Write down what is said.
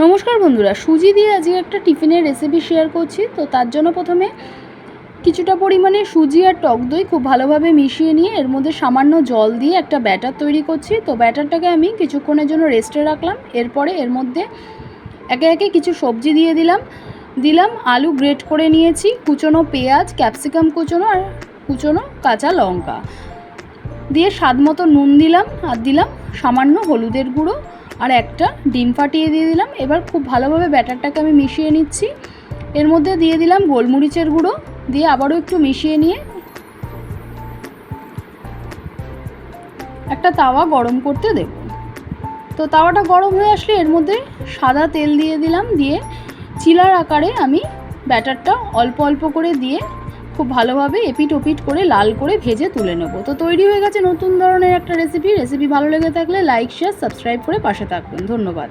নমস্কার বন্ধুরা, সুজি দিয়ে আজকে একটা টিফিনের রেসিপি শেয়ার করছি। তো তার জন্য প্রথমে কিছুটা পরিমাণে সুজি আর টক দই খুব ভালোভাবে মিশিয়ে নিয়ে এর মধ্যে সামান্য জল দিয়ে একটা ব্যাটার তৈরি করছি। তো ব্যাটারটাকে আমি কিছুক্ষণের জন্য রেস্টে রাখলাম। এরপরে এর মধ্যে একে একে কিছু সবজি দিয়ে দিলাম আলু গ্রেট করে নিয়েছি, কুচনো পেঁয়াজ, ক্যাপসিকাম কুচনো আর কুচনো কাঁচা লঙ্কা দিয়ে স্বাদ মতো নুন দিলাম আর দিলাম সামান্য হলুদের গুঁড়ো আর একটা ডিম ফাটিয়ে দিয়ে দিলাম। এবার খুব ভালোভাবে ব্যাটারটাকে আমি মিশিয়ে নিচ্ছি। এর মধ্যে দিয়ে দিলাম গোলমরিচের গুঁড়ো, দিয়ে আবারও একটু মিশিয়ে নিয়ে একটা তাওয়া গরম করতে দেব। তো তাওয়াটা গরম হয়ে আসলে এর মধ্যে সাদা তেল দিয়ে দিলাম, দিয়ে চিলার আকারে আমি ব্যাটারটা অল্প অল্প করে দিয়ে খুব ভালোভাবে এপিট ওপিট করে লাল করে ভেজে তুলে নেব। তো তৈরি হয়ে গেছে নতুন ধরনের একটা রেসিপি ভালো লেগে থাকলে লাইক, শেয়ার, সাবস্ক্রাইব করে পাশে থাকবেন। ধন্যবাদ।